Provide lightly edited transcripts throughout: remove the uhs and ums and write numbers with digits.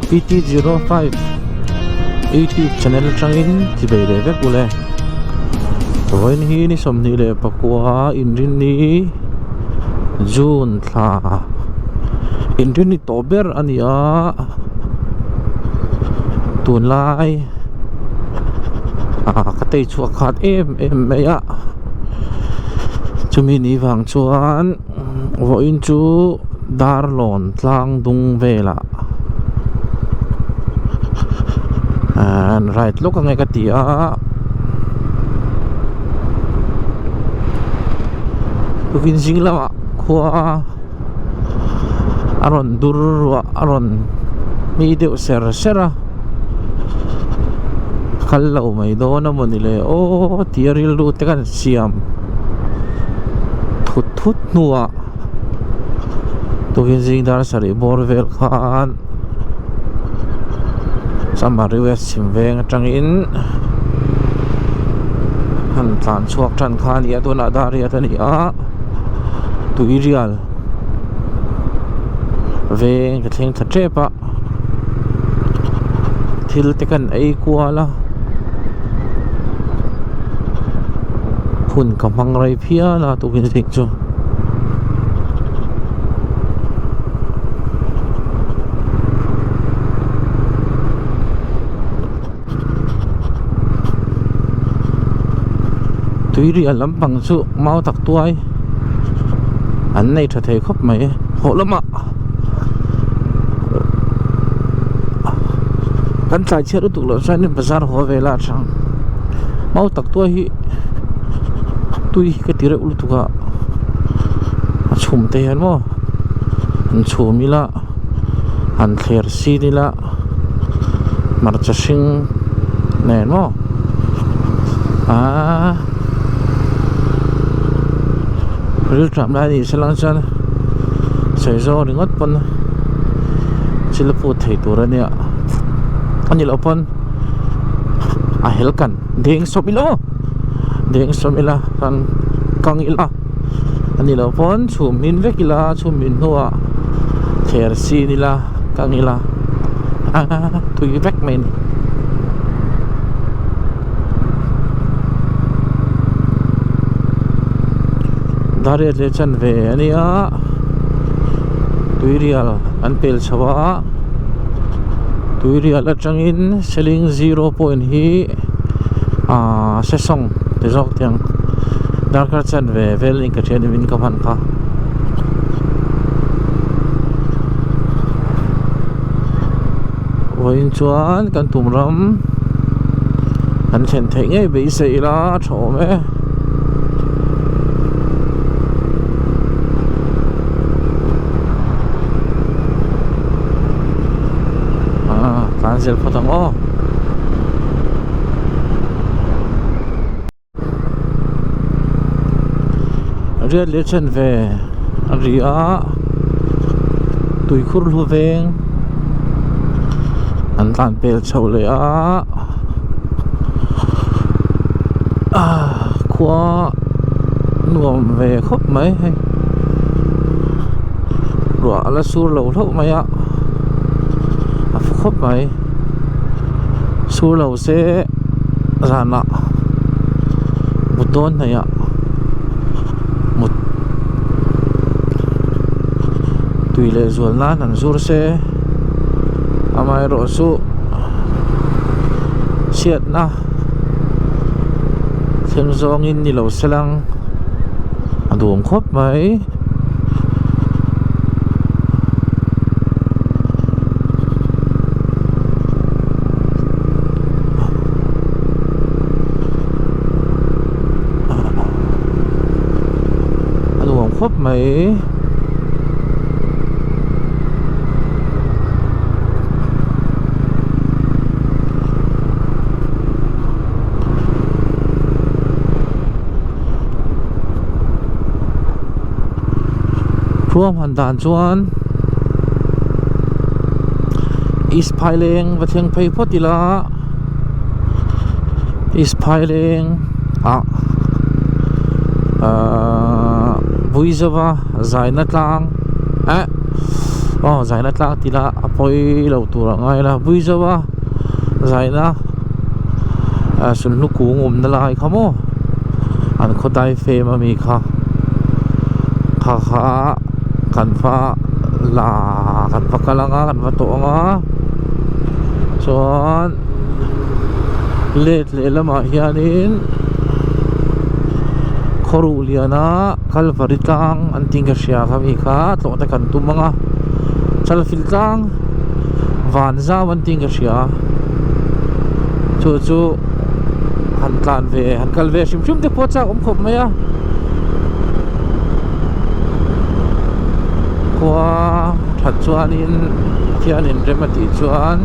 PT05 YouTube channel trangin tibei le vek ule toin hi ni somni le pakua inrin ni June thla inrin ni tober ania tun lai katei chuak khat em meya chumi ni wang chuan vo in chu darlon tlang dung vela and right look ang katia tukin singla khua aron durwa aron mi deu sera kallo mai do na monile o tiaril ru te kan siam thut nuwa tukin sing dar sari borvel khan samari west simveng atangin han tlan chuak tran khan ya to na dari atani a tuirial veng ka thleng thatepa thil te kan ei kuala phun kamang rai phia na tukin sing chu tuiri alam pang chu mau tak tuai an nei tha thei khop mai holama kan chai cheru tu lo san bazar ho vela chang mau tak tuai hi tui ka tire ul tuka chum te han mo an chumila an kher si nila marcha sing nen mo real tram lai ni selang chan sei zo ringot pon chilapu thei turania anil opon a helkan deng somilo kan kangila anil opon chumin vekila chumin nuwa kher si nila kangila tui vek main dari le chan ve ania tuirial anpel chawa tuirial atangin selling 0 point hi sesong te jok tiang darkar chan ve velin ka thian win ka man kha voin chuan kan tumram an chen thei nge be seila thome cancel potong oh ria lechen ve ria tui khur lu veng an tan pel chau le khwa nuam ve khop mai ro ala sur lo thop mai khop mai sur lo se rana budon na ya mut tuile zulna nan zur se amai ro su siat na theng zong in ni lo selang adum khop mai khop mai ruam han dan chuan is phailing va theng phei photila is phailing Vuizova Zaina Tlang zaina tlang tila apoi lo tura ngai la bui zawa zaina sun lu ku ngum na lai khamo an khodai fe ma mi kha kan fa la kan fa kalanga kan fa to nga chuan let le lama hianin khoru liana kalvari tlang an tinga sia kami kha to ta kan tu manga chal fil tlang van za wan tinga sia chu han tlan ve han kal ve sim te pocha khop maya kwa that chuan in hianin remati chuan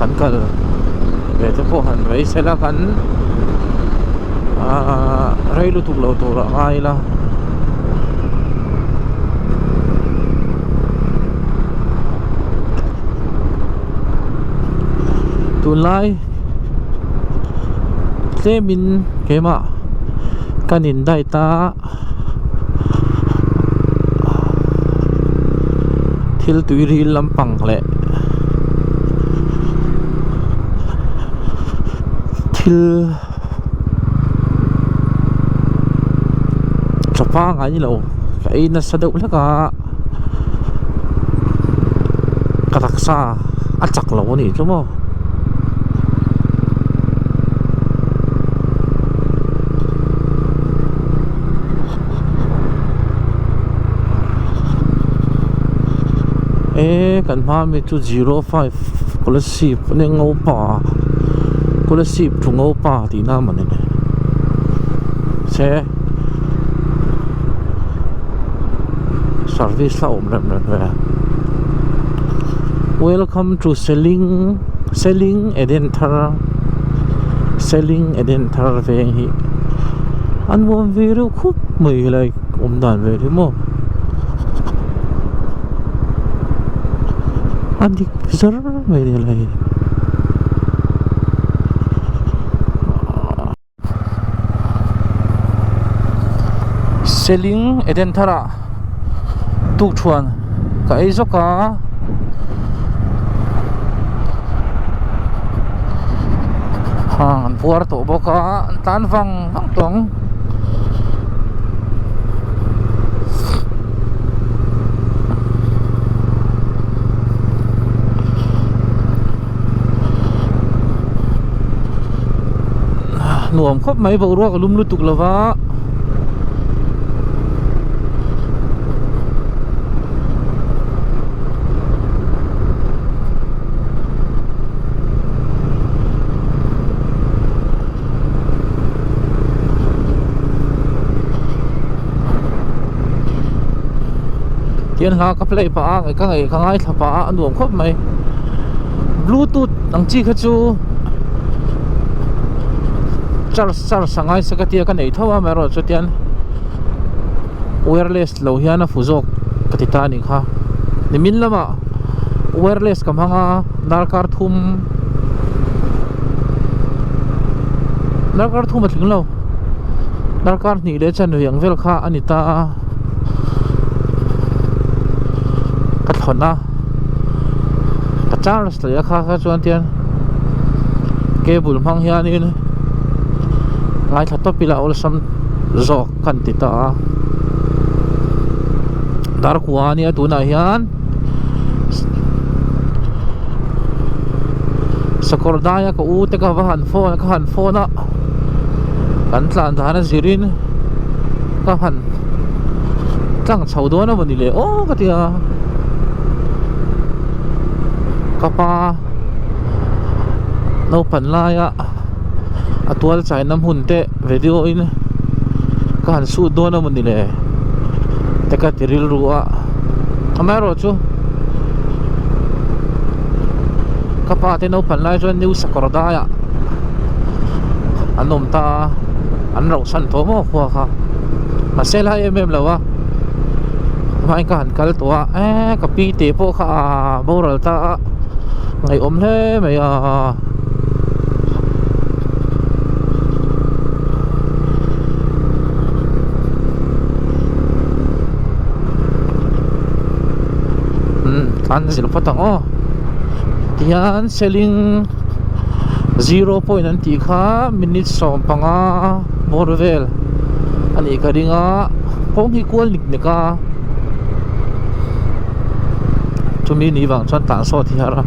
han kal ve te po han vei sela kan reilu tuk lo to ra ngai la tulai tlemin kema kanin dai ta thil tuiri lampang le thil chapa ngai lo kai na sadau la ka kataksa achak lo ni chumo kan ma mi chu 05 kolasip ne ngopa kolasip thu ngopa ti na man ne se service la om ram ve welcome to selling edenthar ve hi an won viru khup mai lai om dan ve ri mo adik besar mai lai selling edenthara tuk chuan ka ei zoka an puar to boka tan wang tong nuam khop mai bo ro lum lu tuk lawa tian ha ka play pa ka ngai thapa nuam khop mai bluetooth ang chi kha chu char sangai sakatia kan ei thawa mero chutian wireless lo hiana fuzok katitani kha nimin lama wireless kamanga narkar thum athling lo narkar ni le chan yang vel kha anita kathona kachar sla kha chuan tian cable mang hianin ngai thatto pila ol sam zok kan ti ta dar kuani atuna hian sakordaya ko u te ka han phone a kan tlan dana zirin ka han tlang chho do na bani le o ka tia kapa no pan la ya atual chai nam hun te video in kan su do na mun le te ka tiril ruwa amaro chu kapa te no pan lai chuan new sakorda ya anom ta an ro san to mo khuwa kha masela lawa mai kan kal to ka pi te po kha boral ta ngai om he mai kan zil patang o tiyan selling 0 point an ti kha minute som panga borvel ani ka ringa kong hi kual nik nika chumi ni wang chuan tan so thi hara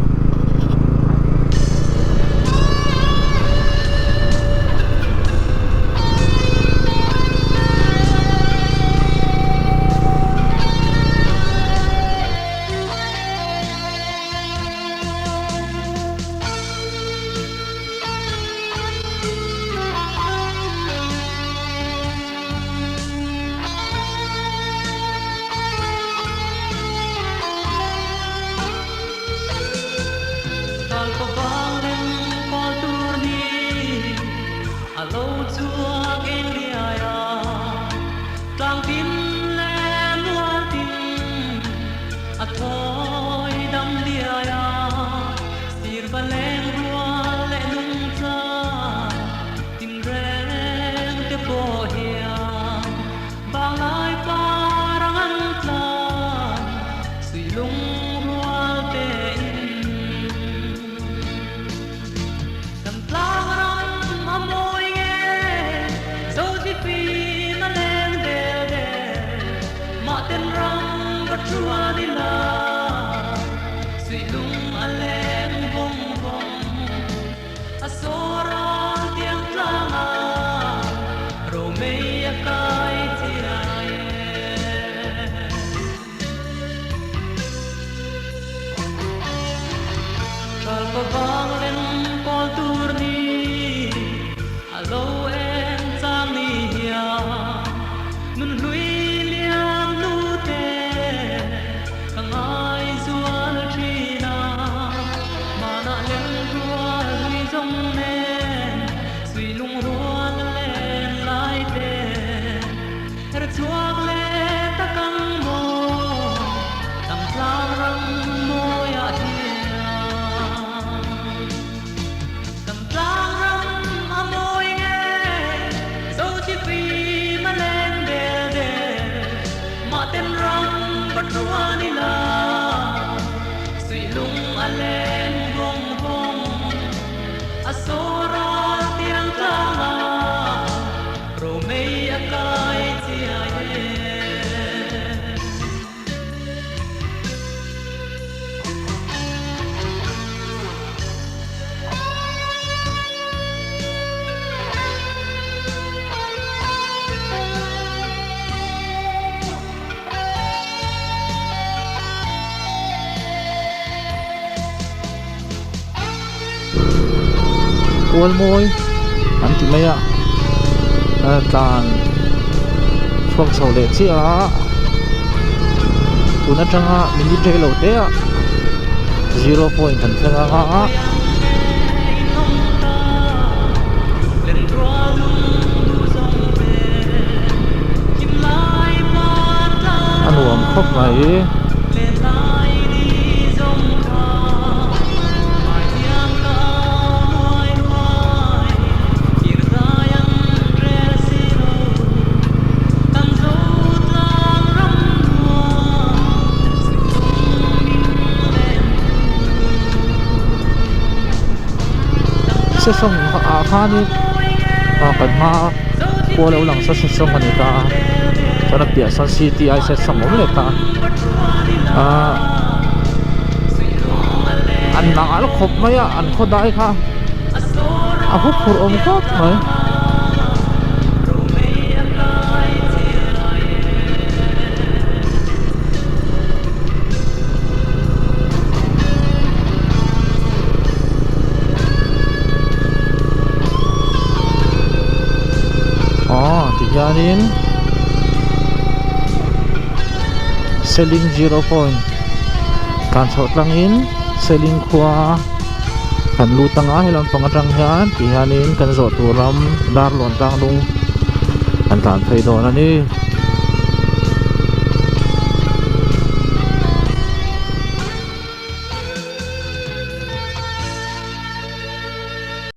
kual moy anti maya tan chuak chho le chi a tuna tanga mini trelo te a 0 point kan thanga a anuam khop mai song khani kan ma ko lo lang sa song ani ta sana pia san city ai se song om le ta an na al khop maya an khodai kha a hu phur om khop mai Janin selling 0 point kan sot langin selling khua kan lutang a hilam pangatang hian ti hanin kan zo turam dar lon tang lung an tan phei don ani